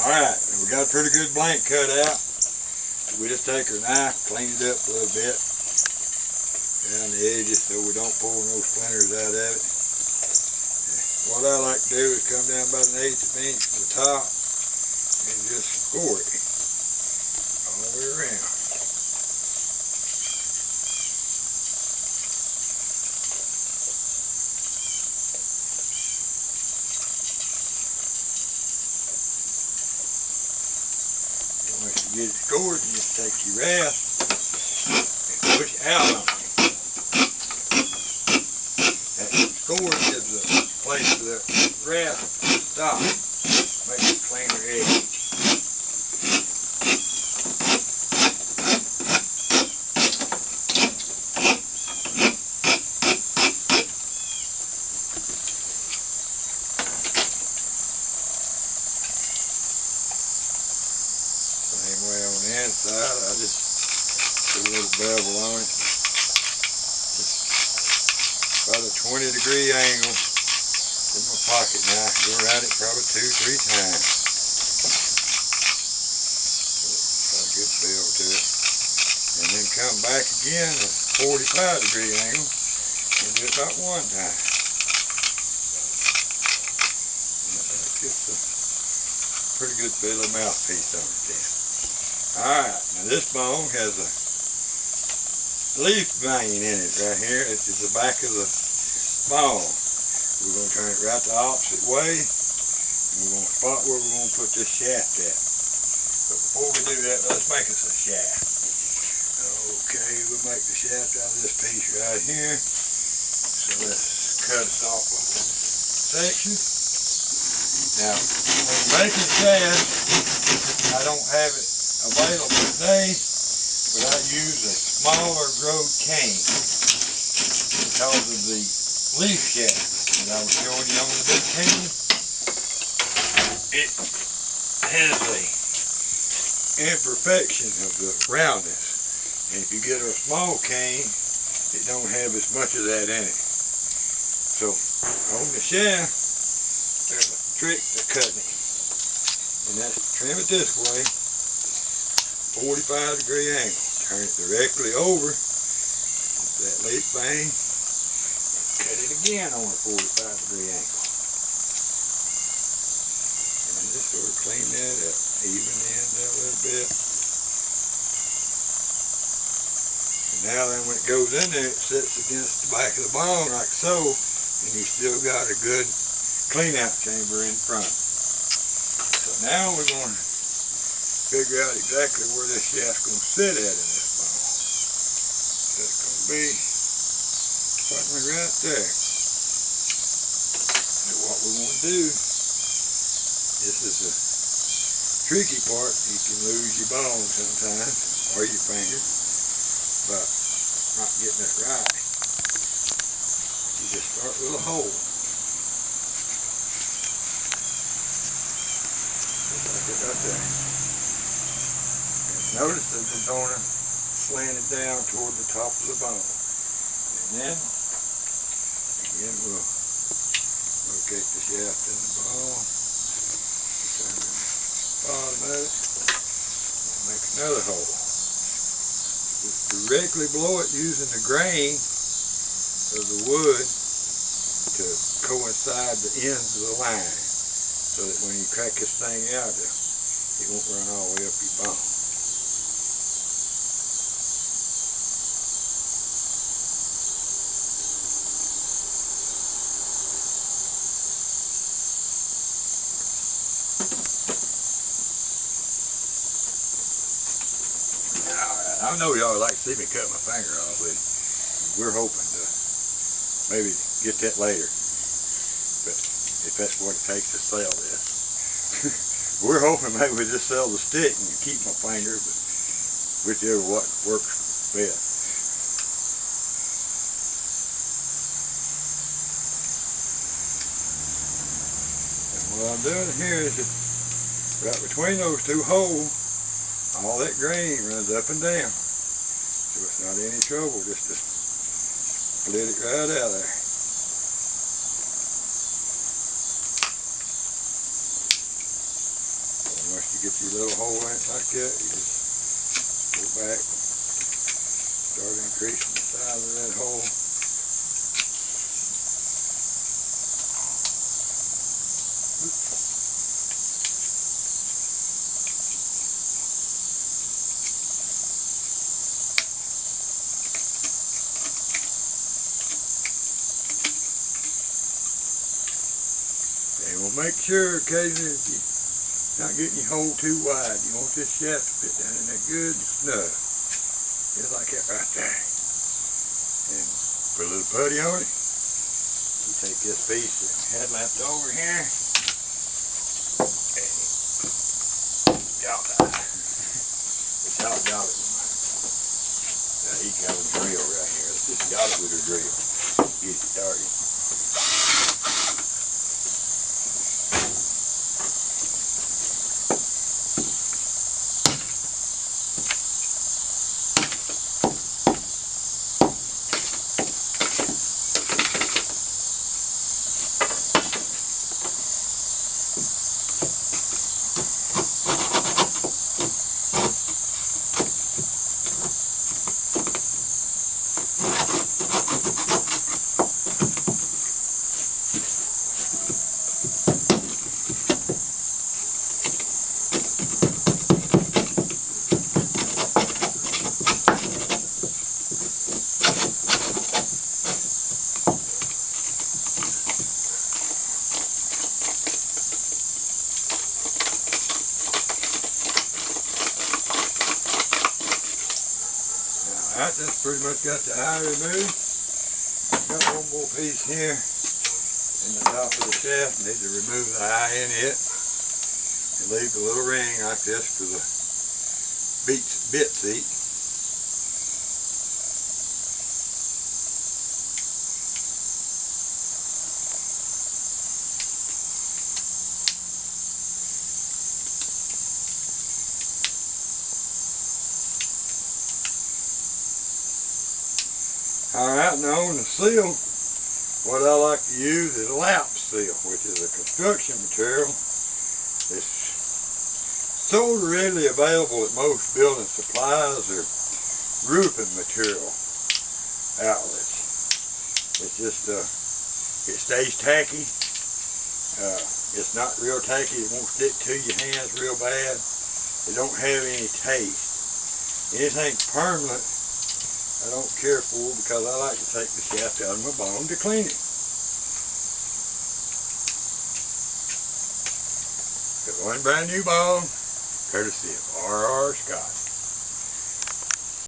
Alright, we got a pretty good blank cut out. We just take our knife, clean it up a little bit around the edges so we don't pull no splinters out of it. What I like to do is come down about 1/8 of an inch from the top and just score it all the way around. Once you get it scored, you just take your rasp and push it out on it. That score gives a place for the rasp to stop. Makes it cleaner edge. Same way on the inside, I just put a little bevel on it. Just about a 20-degree angle with my pocket knife. Go around it probably 2-3 times. Got a good feel to it. And then come back again at 45-degree angle and do it about 1 time. That gets a pretty good feel of mouthpiece on it then. Alright, now this bong has a leaf vein in it right here. This is the back of the bong. We're going to turn it right the opposite way, and we're going to spot where we're going to put this shaft at. But before we do that, let's make us a shaft. Okay, we'll make the shaft out of this piece right here. So let's cut us off a section. Now, when making shafts, I don't have it available today, but I use a smaller growth cane because of the leaf shaft that I was showing you on the big cane. It has a imperfection of the roundness, and if you get a small cane, it don't have as much of that in it. So on the shaft, there's a trick to cutting it, and that's to trim it this way, 45-degree angle. Turn it directly over that leaf vein, cut it again on a 45-degree angle. And just sort of clean that up, even the ends out a little bit. And now then when it goes in there, it sits against the back of the bone like so, and you still got a good clean out chamber in front. So now we're going to figure out exactly where this shaft's going to sit at in this bone. So it's going to be probably right there. So what we want to do, this is a tricky part. You can lose your bone sometimes, or your finger, but not getting it right. You just start with a hole. Just like it right there. Notice that the donor slanted down toward the top of the bone. And then, again, we'll locate the shaft in the bone, turn the bottom of it, and make another hole. Just directly below it using the grain of the wood to coincide the ends of the line, so that when you crack this thing out, it won't run all the way up your bone. I know y'all like to see me cut my finger off, but we're hoping to maybe get that later. But if that's what it takes to sell this. We're hoping maybe we just sell the stick and keep my finger, but whichever what works best. And what I'm doing here is that right between those two holes, all that grain runs up and down, so it's not any trouble just to split it right out of there. once you get your little hole in it like that, you just go back, start increasing the size of that hole. And we'll make sure occasionally if you're not getting your hole too wide, you want this shaft to fit down in there good and snug. Just like that right there. And put a little putty on it. You take this piece that we had left over here. And y'all it's all got it. Now he got a drill right here. Let's just got it with a drill. Get it started. Alright, that's pretty much got the eye removed. Got one more piece here in the top of the shaft. Need to remove the eye in it and leave the little ring like this for the bit seat. Alright, now on the seal, what I like to use is lap seal, which is a construction material. It's sold readily available at most building supplies or roofing material outlets. It's just, it stays tacky. It's not real tacky. It won't stick to your hands real bad. It don't have any taste. Anything permanent I don't care for because I like to take the shaft out of my bone to clean it. Got one brand new bone, courtesy of R.R. Scott.